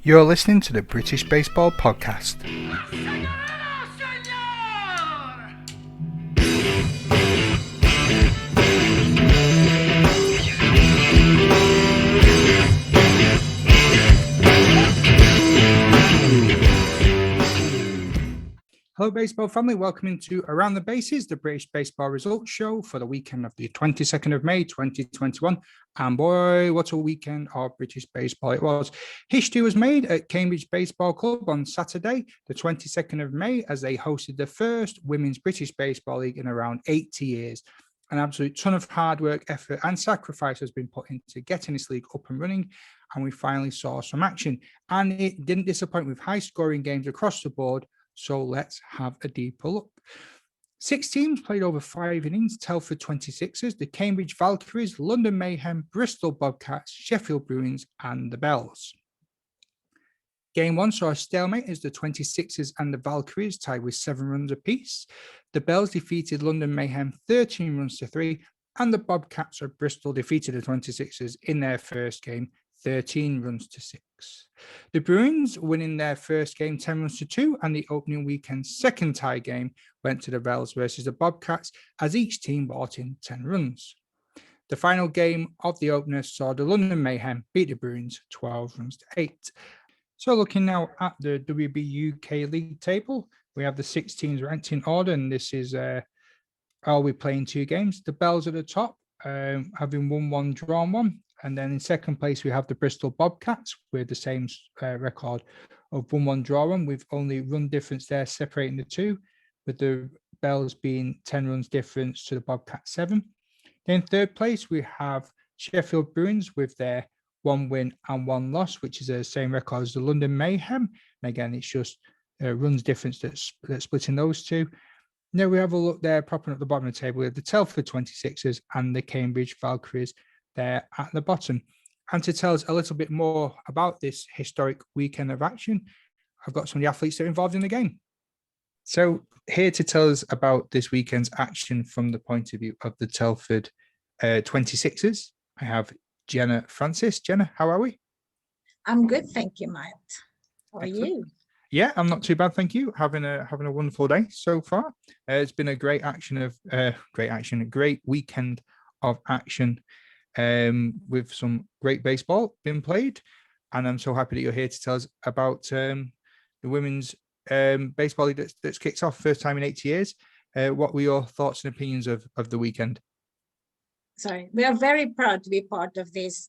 You're listening to the British Baseball Podcast. Hello, baseball family. Welcome into Around the Bases, the British Baseball Results Show for the weekend of the 22nd of May, 2021. And boy, what a weekend of British baseball it was. History was made at Cambridge Baseball Club on Saturday, the 22nd of May, as they hosted the first Women's British Baseball League in around 80 years. An absolute ton of hard work, effort, and sacrifice has been put into getting this league up and running, and we finally saw some action. And it didn't disappoint with high-scoring games across the board. So let's have a deeper look. 6 teams played over 5 innings: Telford 26ers, the Cambridge Valkyries, London Mayhem, Bristol Bobcats, Sheffield Brains, and the Bells. Game 1 saw a stalemate as the 26ers and the Valkyries tied with 7 runs apiece. The Bells defeated London Mayhem 13 runs to 3, and the Bobcats of Bristol defeated the 26ers in their first game 13 runs to 6. The Bruins winning their first game 10 runs to 2, and the opening weekend's second tie game went to the Bells versus the Bobcats, as each team brought in 10 runs. The final game of the opener saw the London Mayhem beat the Bruins 12 runs to 8. So looking now at the WBUK League table, we have the 6 teams ranked in order, and this is are we playing 2 games? The Bells at the top, having won 1, drawn 1. And then in second place, we have the Bristol Bobcats with the same record of 1-1 draw 1, with only run difference there separating the two, with the Bells being 10 runs difference to the Bobcats 7. Then in third place, we have Sheffield Brains with their 1 win and 1 loss, which is the same record as the London Mayhem. And again, it's just runs difference that's splitting those two. Now we have a look there, propping up the bottom of the table with the Telford 26ers and the Cambridge Valkyries there at the bottom. And to tell us a little bit more about this historic weekend of action, I've got some of the athletes that are involved in the game. So here to tell us about this weekend's action from the point of view of the Telford 26ers, I have Jenna Francis. Jenna, how are we? I'm good, thank you, Matt. How are you? Yeah, I'm not too bad, thank you. Having a wonderful day so far. It's been a great weekend of action, with some great baseball being played, and I'm so happy that you're here to tell us about the women's baseball league that's kicked off first time in 80 years. What were your thoughts and opinions of the weekend? Sorry, we are very proud to be part of this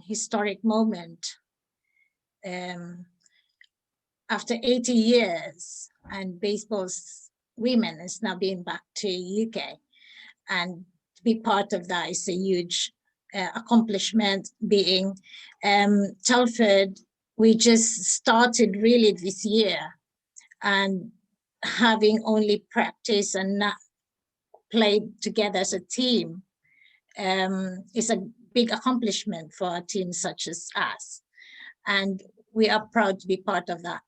historic moment. After 80 years, and baseball's women is now being back to UK, and to be part of that is a huge accomplishment. Being Telford, we just started really this year, and having only practice and not played together as a team is a big accomplishment for a team such as us, and we are proud to be part of that.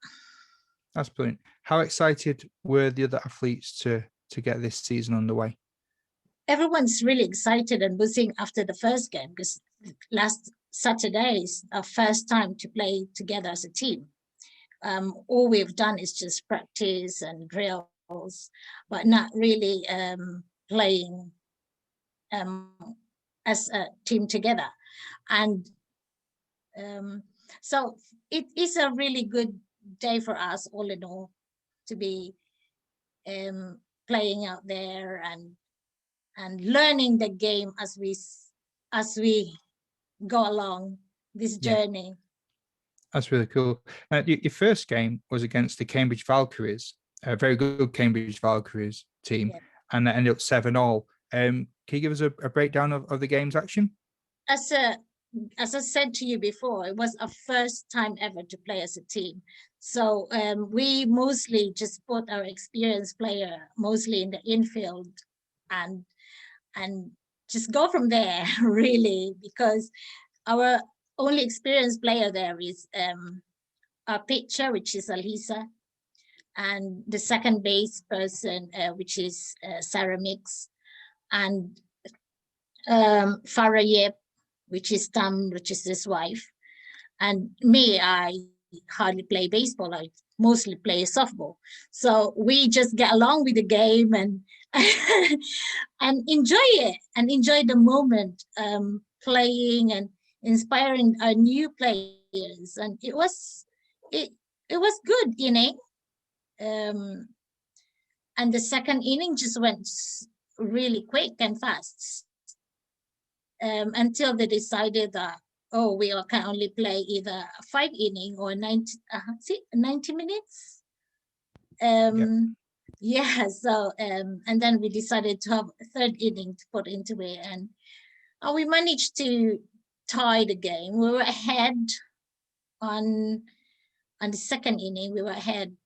That's brilliant. How excited were the other athletes to get this season underway? Everyone's really excited and buzzing after the first game, because last Saturday is our first time to play together as a team. All we've done is just practice and drills, but not really playing as a team together. And so it is a really good day for us, all in all, to be playing out there and learning the game as we go along this journey. That's really cool. Your first game was against the Cambridge Valkyries, a very good Cambridge Valkyries team, and that ended up 7-all. Can you give us a breakdown of the game's action? As I said to you before, it was our first time ever to play as a team. So we mostly just put our experienced player mostly in the infield and just go from there, really, because our only experienced player there is our pitcher, which is Alisa, and the second base person, which is Sarah Mix, and Farah Yep, which is Tam, which is his wife, And me, I hardly play baseball. I mostly play softball. So we just get along with the game and and enjoy it and enjoy the moment, playing and inspiring our new players. And it it was good, and the second inning just went really quick and fast, until they decided that, oh, can only play either 5 inning or 90 minutes. Yeah, so and then we decided to have a third inning to put into it, and we managed to tie the game. We were ahead on the second inning. We were ahead.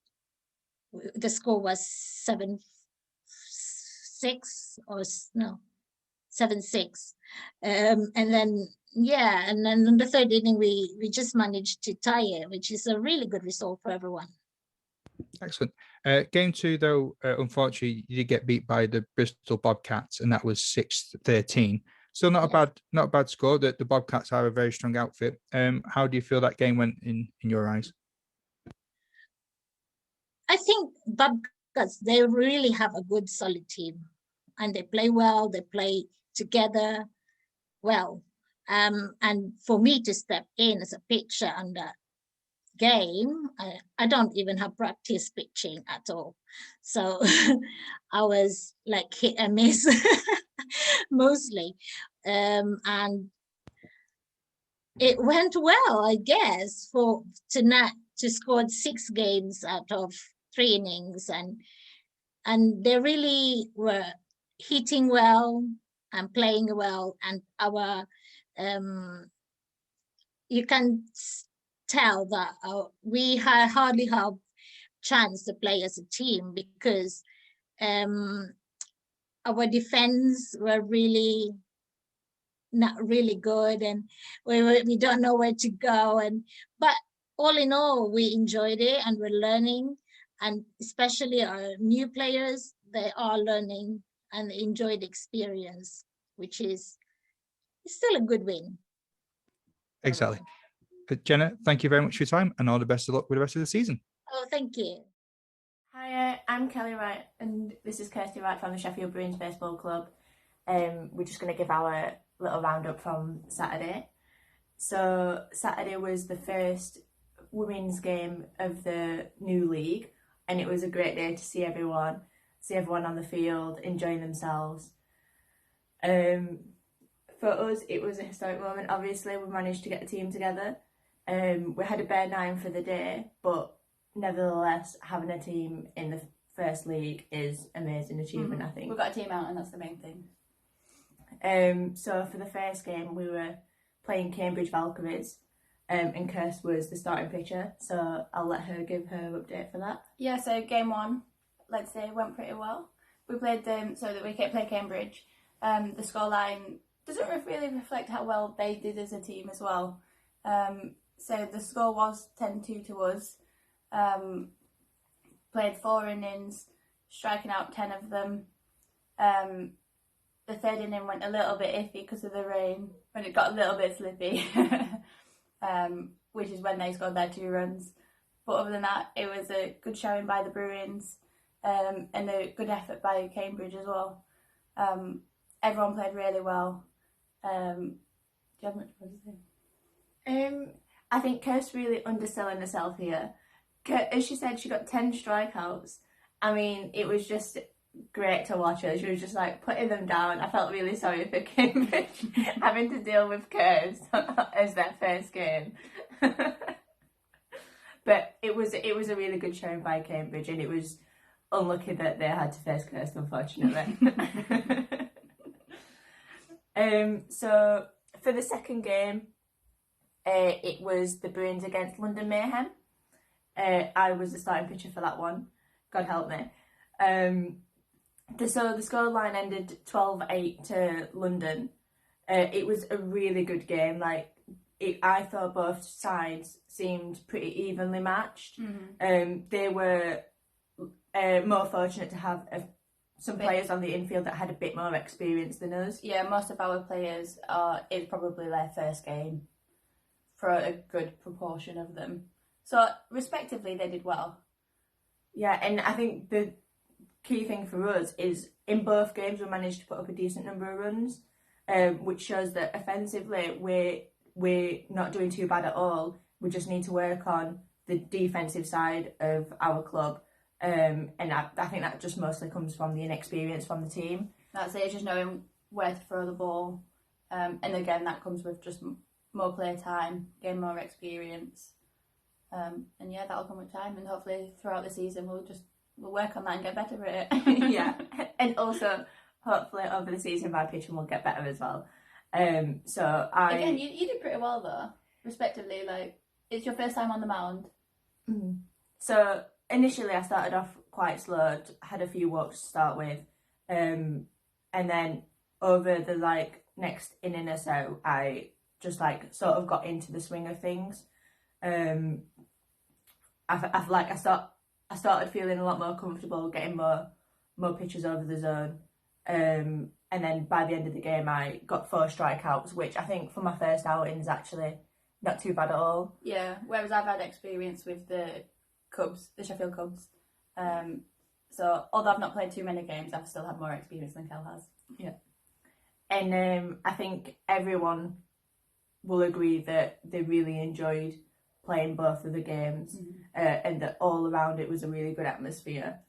The score was 7-6 or no, 7-6, and then and then in the third inning we just managed to tie it, which is a really good result for everyone. Excellent. Game 2, though, unfortunately, you did get beat by the Bristol Bobcats, and that was 6-13. Still not a bad score. That the Bobcats are a very strong outfit. How do you feel that game went in your eyes? I think Bobcats, they really have a good solid team, and they play well. They play together well. And for me to step in as a pitcher on that game, I don't even have practice pitching at all. So I was like hit and miss mostly. And it went well, I guess, to score 6 games out of 3 innings, and they really were hitting well and playing well, and our you can tell that we hardly have chance to play as a team, because our defense were really not really good, and we don't know where to go, but all in all, we enjoyed it and we're learning, and especially our new players, they are learning and enjoy the experience, which is still a good win. Exactly. Jenna, thank you very much for your time, and all the best of luck with the rest of the season. Oh, thank you. Hi, I'm Kelly Wright, and this is Kirsty Wright from the Sheffield Brains Baseball Club. We're just going to give our little roundup from Saturday. So Saturday was the first women's game of the new league, and it was a great day to see everyone on the field enjoying themselves. For us, it was a historic moment. Obviously, we managed to get a team together. We had a bare 9 for the day, but nevertheless, having a team in the first league is an amazing achievement, I think. We've got a team out, and that's the main thing. So for the first game, we were playing Cambridge Valkyries, and Kirst was the starting pitcher, so I'll let her give her update for that. Yeah, so game 1, let's say, went pretty well. We played them so that we could play Cambridge. The scoreline doesn't really reflect how well they did as a team as well. So the score was 10-2 to us. Played 4 innings, striking out 10 of them. The third inning went a little bit iffy because of the rain, when it got a little bit slippy, which is when they scored their 2 runs. But other than that, it was a good showing by the Bruins, and a good effort by Cambridge as well. Everyone played really well. Do you have much more to say? I think Kirst's really underselling herself here. As she said, she got 10 strikeouts. I mean, it was just great to watch her. She was just like putting them down. I felt really sorry for Cambridge having to deal with Kirst as their first game. But it was a really good showing by Cambridge, and it was unlucky that they had to face Kirst, unfortunately. So for the second game, it was the Bruins against London Mayhem. I was the starting pitcher for that one. God help me. So the scoreline ended 12-8 to London. It was a really good game. I thought both sides seemed pretty evenly matched. Mm-hmm. They were more fortunate to have some players on the infield that had a bit more experience than us. Yeah, most of our players it's probably their first game for a good proportion of them. So respectively, they did well. Yeah, and I think the key thing for us is in both games we managed to put up a decent number of runs, which shows that offensively we're not doing too bad at all. We just need to work on the defensive side of our club, and I think that just mostly comes from the inexperience from the team. That's it, just knowing where to throw the ball, and again that comes with just more play time, gain more experience, and yeah, that'll come with time, and hopefully throughout the season we'll work on that and get better at it. Yeah, and also hopefully over the season my pitching will get better as well. So again, you did pretty well though, respectively. Like, it's your first time on the mound. Mm-hmm. So initially I started off quite slow, had a few walks to start with, and then over the next inning or so I just sort of got into the swing of things. I started feeling a lot more comfortable getting more pitches over the zone, and then by the end of the game I got 4 strikeouts, which I think for my first outing is actually not too bad at all. Yeah, whereas I've had experience with the Cubs, the Sheffield Cubs, so although I've not played too many games, I've still had more experience than Kel has. Yeah, and I think everyone will agree that they really enjoyed playing both of the games, and that all around it was a really good atmosphere,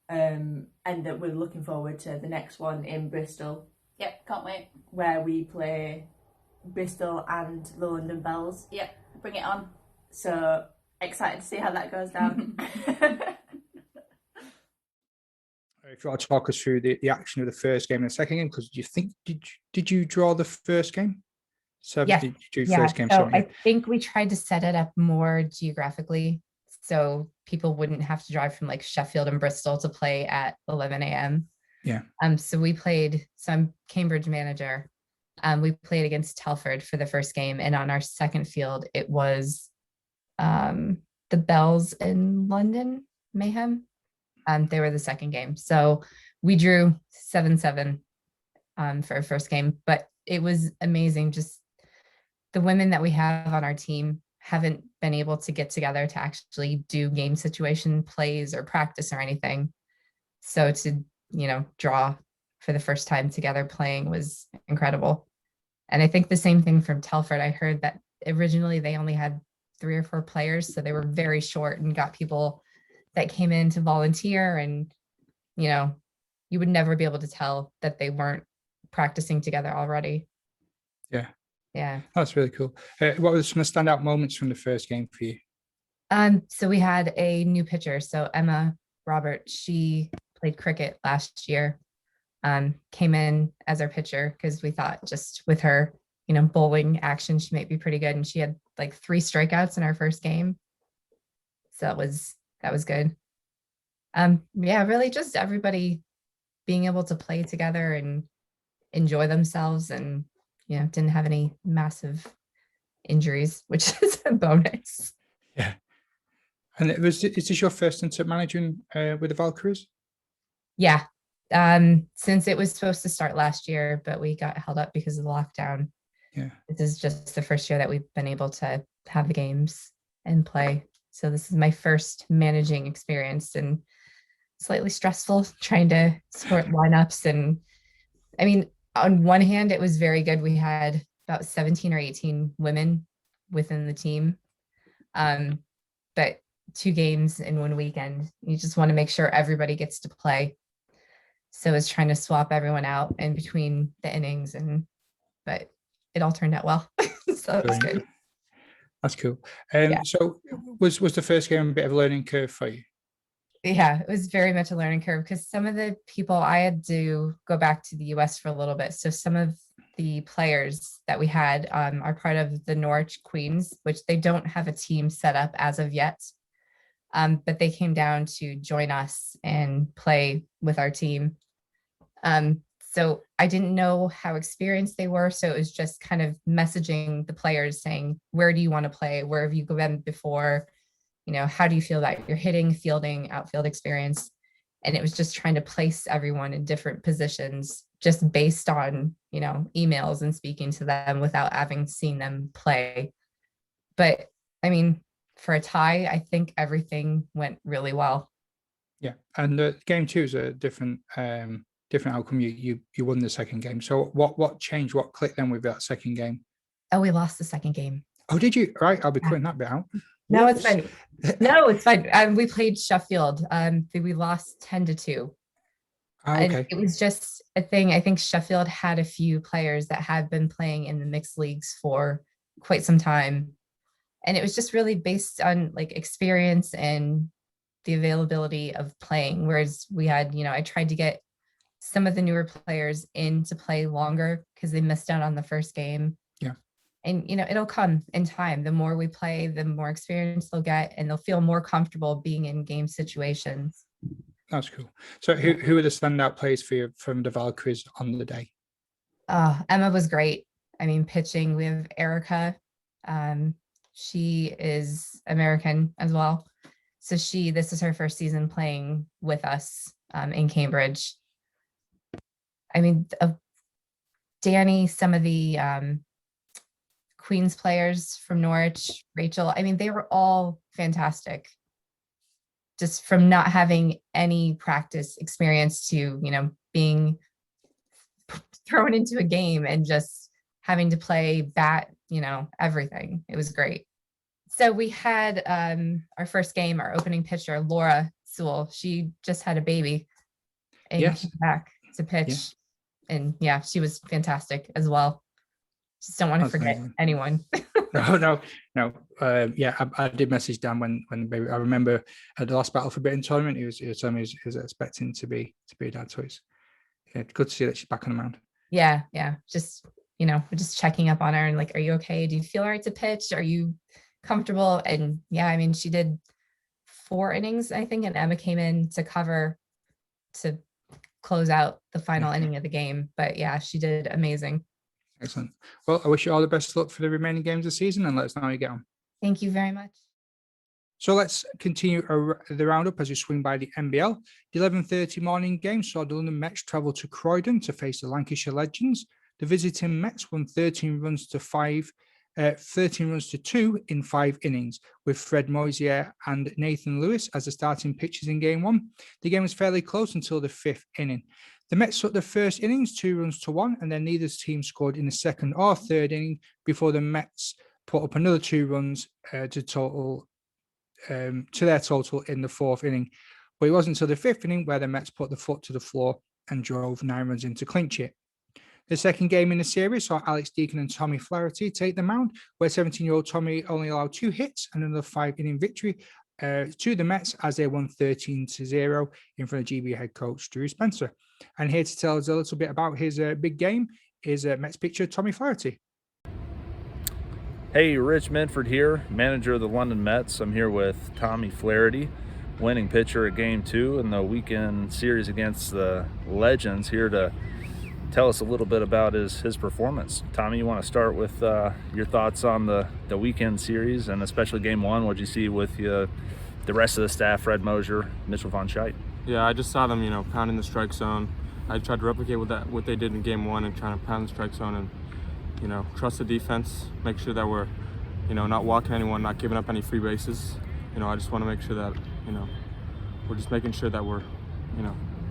and that we're looking forward to the next one in Bristol. Yep, can't wait. Where we play Bristol and the London Bells. Yep, bring it on. So excited to see how that goes down. If you want to talk us through the action of the first game and the second game, because did you draw the first game? So Yeah. did you do Yeah, first game? so Sorry. I think we tried to set it up more geographically so people wouldn't have to drive from Sheffield and Bristol to play at 11 a.m. Yeah. So I'm Cambridge manager. We played against Telford for the first game, and on our second field it was the Bells in London, Mayhem. They were the second game. So we drew 7-7 for our first game, but it was amazing. Just the women that we have on our team haven't been able to get together to actually do game situation plays or practice or anything. So to, draw for the first time together playing was incredible. And I think the same thing from Telford. I heard that originally they only had 3 or 4 players, so they were very short and got people that came in to volunteer, and, you would never be able to tell that they weren't practicing together already. Yeah. That's really cool. What were some of the standout moments from the first game for you? So we had a new pitcher. So Emma Robert, she played cricket last year, came in as our pitcher because we thought just with her, bowling action, she might be pretty good. And she had 3 strikeouts in our first game. So that was good. Yeah, really just everybody being able to play together and enjoy themselves, and didn't have any massive injuries, which is a bonus. Yeah. And is this your first stint at managing with the Valkyries? Yeah. Since it was supposed to start last year, but we got held up because of the lockdown. Yeah. This is just the first year that we've been able to have the games and play. So this is my first managing experience, and slightly stressful trying to sort lineups. And I mean, on one hand, it was very good. We had about 17 or 18 women within the team. But 2 games in one weekend, you just want to make sure everybody gets to play. So it's trying to swap everyone out in between the innings, but it all turned out well. So it was good. That's cool. Yeah. So was the first game a bit of a learning curve for you? Yeah, it was very much a learning curve because some of the people, I had to go back to the US for a little bit. So some of the players that we had are part of the Norwich Queens, which they don't have a team set up as of yet. But they came down to join us and play with our team. So I didn't know how experienced they were. So it was just kind of messaging the players saying, where do you want to play? Where have you been before? How do you feel about your hitting, fielding, outfield experience? And it was just trying to place everyone in different positions just based on, emails and speaking to them without having seen them play. But I mean, for a tie, I think everything went really well. Yeah, and game 2 is a different outcome. You won the second game. So what changed? What clicked then with that second game? Oh, we lost the second game. Oh, did you? Right, I'll be cutting that bit out. No, Whoops. it's fine. No, it's fine. We played Sheffield. We lost 10-2. Okay. And it was just a thing. I think Sheffield had a few players that had been playing in the mixed leagues for quite some time. And it was just really based on like experience and the availability of playing. Whereas we had, I tried to get some of the newer players in to play longer because they missed out on the first game. Yeah. And, it'll come in time. The more we play, the more experience they'll get, and they'll feel more comfortable being in game situations. That's cool. So who are the standout players for you from the Valkyries on the day? Emma was great. I mean, pitching, we have Erica. She is American as well. So this is her first season playing with us in Cambridge. I mean, Danny, some of the Queens players from Norwich, Rachel, I mean, they were all fantastic. Just from not having any practice experience to, being thrown into a game and just having to play bat, everything. It was great. So we had our first game, our opening pitcher, Laura Sewell. She just had a baby and came back to pitch. Yeah. And yeah, she was fantastic as well. Just don't want to forget anyone. No. I did message Dan when the baby. I remember at the last Battle for Britain tournament, he was telling me he was expecting to be a dad. So it's good to see that she's back on the mound. Yeah. Just we're just checking up on her and like, are you okay? Do you feel all right to pitch? Are you comfortable? And yeah, I mean, she did 4 innings, I think, and Emma came in to cover to close out the final inning of the game. But yeah, she did amazing. Excellent. Well, I wish you all the best of luck for the remaining games of the season, and let us know how you get on. Thank you very much. So let's continue the roundup as we swing by the NBL. The 11:30 morning game saw the London Mets travel to Croydon to face the Lancashire Legends. The visiting Mets won 13 runs to 2 in 5 innings, with Fred Moisier and Nathan Lewis as the starting pitchers in game 1. The game was fairly close until the 5th inning. The Mets took the first innings 2 runs to 1, and then neither team scored in the second or third inning before the Mets put up another 2 runs to their total in the 4th inning. But it wasn't until the 5th inning where the Mets put the foot to the floor and drove 9 runs in to clinch it. The second game in the series saw Alex Deacon and Tommy Flaherty take the mound, where 17-year-old Tommy only allowed 2 hits and another 5-inning victory to the Mets as they won 13-0 in front of GB head coach Drew Spencer. And here to tell us a little bit about his big game is Mets pitcher Tommy Flaherty. Hey, Rich Minford here, manager of the London Mets. I'm here with Tommy Flaherty, winning pitcher at Game 2 in the weekend series against the Legends, here to tell us a little bit about his performance. Tommy, you want to start with your thoughts on the weekend series, and especially Game 1? What'd you see with the rest of the staff, Fred Mosier, Mitchell Von Scheidt? Yeah, I just saw them, pounding the strike zone. I tried to replicate what they did in Game 1 and trying to pound the strike zone and, trust the defense, make sure that we're, not walking anyone, not giving up any free bases. I just want to make sure that, we're just making sure that we're,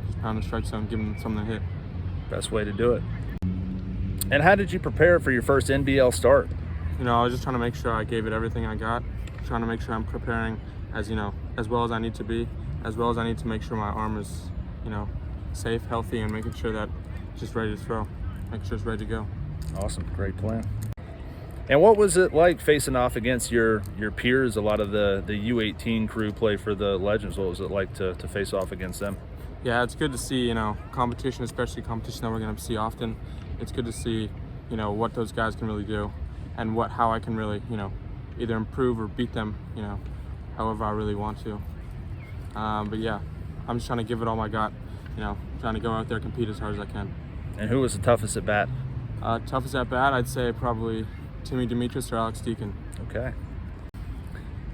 just pounding the strike zone, giving them something to hit. Best way to do it. And how did you prepare for your first NBL start? I was just trying to make sure I gave it everything I got, trying to make sure I'm preparing as well as I need to be, as well as I need to make sure my arm is, safe, healthy, and making sure that it's just ready to throw, making sure it's ready to go. Awesome, great plan. And what was it like facing off against your peers? A lot of the U18 crew play for the Legends. What was it like to face off against them? Yeah, it's good to see, competition, especially competition that we're going to see often. It's good to see, what those guys can really do and how I can really, either improve or beat them, however I really want to. But yeah, I'm just trying to give it all I got, trying to go out there, compete as hard as I can. And who was the toughest at bat? Toughest at bat, I'd say probably Timmy Demetrius or Alex Deacon. Okay.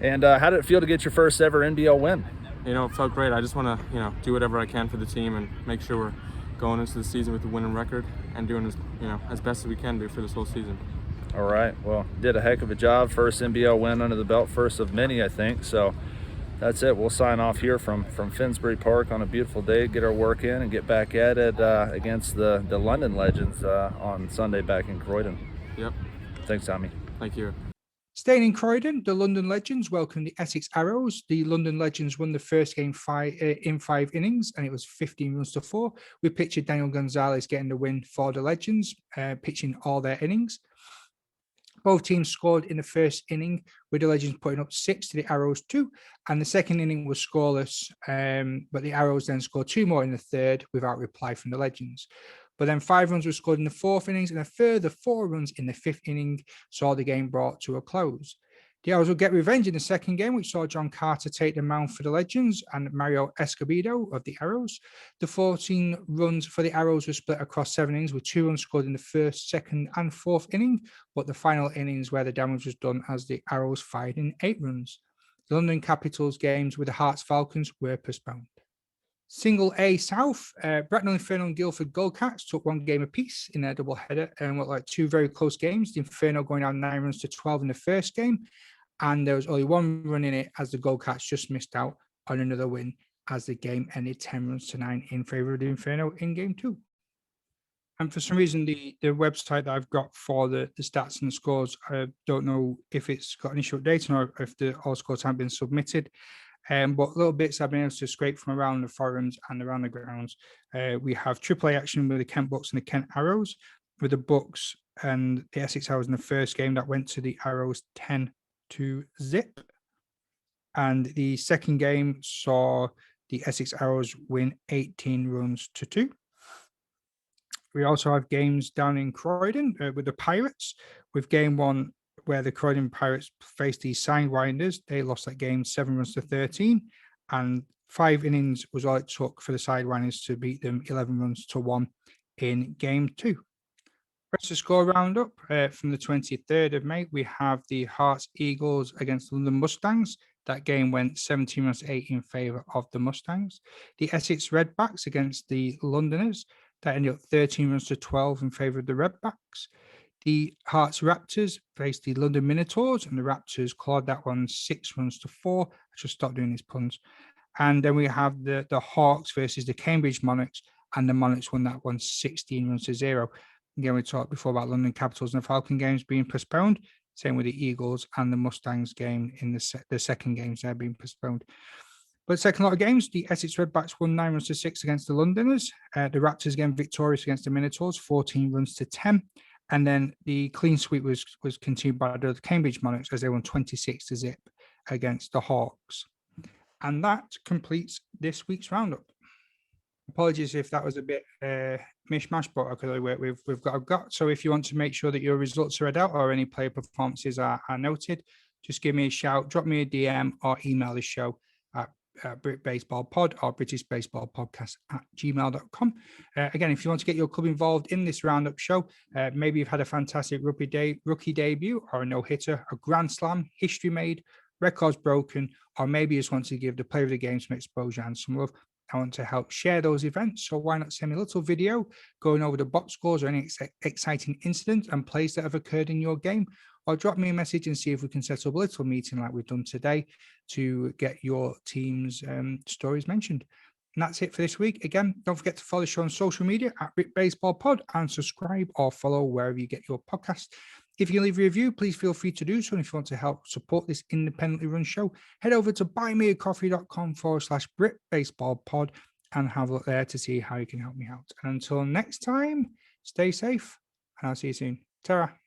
And how did it feel to get your first ever NBL win? It felt great. I just want to, do whatever I can for the team and make sure we're going into the season with a winning record and doing as best as we can do for this whole season. All right. Well, did a heck of a job. First NBL win under the belt, first of many, I think. So that's it. We'll sign off here from Finsbury Park on a beautiful day, get our work in, and get back at it against the London Legends on Sunday back in Croydon. Yep. Thanks, Tommy. Thank you. Staying in Croydon, the London Legends welcomed the Essex Arrows. The London Legends won the first game in 5 innings, and it was 15 runs to 4. We pictured Daniel Gonzalez getting the win for the Legends, pitching all their innings. Both teams scored in the first inning, with the Legends putting up 6 to the Arrows 2, and the second inning was scoreless, but the Arrows then scored 2 more in the third without reply from the Legends. But then 5 runs were scored in the 4th innings, and a further 4 runs in the 5th inning saw the game brought to a close. The Arrows will get revenge in the second game, which saw John Carter take the mound for the Legends and Mario Escobedo of the Arrows. The 14 runs for the Arrows were split across 7 innings, with 2 runs scored in the 1st, 2nd, and 4th inning, but the final innings where the damage was done as the Arrows fired in 8 runs. The London Capitals games with the Hearts Falcons were postponed. Single A South, Bracknell Inferno and Guildford Goldcats took 1 game apiece in their doubleheader and were like 2 very close games. The Inferno going down 9 runs to 12 in the first game, and there was only 1 run in it as the Goldcats just missed out on another win as the game ended 10 runs to 9 in favor of the Inferno in game 2. And for some reason, the website that I've got for the stats and the scores, I don't know if it's got an issue updating or if all scores haven't been submitted. But little bits I've been able to scrape from around the forums and around the grounds. We have AAA action with the Kent Bucks and the Kent Arrows, with the Bucks and the Essex Arrows in the first game that went to the Arrows 10-0. And the second game saw the Essex Arrows win 18 runs to 2. We also have games down in Croydon with the Pirates, with game 1 where the Croydon Pirates faced the Sidewinders. They lost that game 7 runs to 13, and 5 innings was all it took for the Sidewinders to beat them 11 runs to 1 in game 2. Rest of the score roundup from the 23rd of May, we have the Hearts Eagles against the London Mustangs. That game went 17 runs to 8 in favour of the Mustangs. The Essex Redbacks against the Londoners. That ended up 13 runs to 12 in favour of the Redbacks. The Hearts Raptors faced the London Minotaurs, and the Raptors clawed that one 6 runs to 4. I should stop doing these puns. And then we have the Hawks versus the Cambridge Monarchs, and the Monarchs won that one 16 runs to 0. Again, we talked before about London Capitals and the Falcon games being postponed. Same with the Eagles and the Mustangs game in the second games, they're being postponed. But second lot of games, the Essex Redbacks won 9 runs to 6 against the Londoners. The Raptors again victorious against the Minotaurs, 14 runs to 10. And then the clean sweep was continued by the Cambridge Monarchs as they won 26-0 against the Hawks. And that completes this week's roundup. Apologies if that was a bit mishmash, but I could only work with we've got. So if you want to make sure that your results are read out or any player performances are noted, just give me a shout, drop me a DM, or email the show at BritBaseballPod or BritishBaseballPodcast@gmail.com. Again, if you want to get your club involved in this roundup show, maybe you've had a fantastic rookie debut or a no-hitter, a grand slam, history made, records broken, or maybe you just want to give the player of the game some exposure and some love. I want to help share those events, so why not send me a little video going over the box scores or any exciting incidents and plays that have occurred in your game, or drop me a message and see if we can set up a little meeting like we've done today to get your team's stories mentioned. And that's it for this week. Again, don't forget to follow the show on social media at BritBaseballPod and subscribe or follow wherever you get your podcast. If you can leave a review, please feel free to do so. And if you want to help support this independently run show, head over to buymeacoffee.com/BritBaseballPod and have a look there to see how you can help me out. And until next time, stay safe and I'll see you soon. Ta-ra.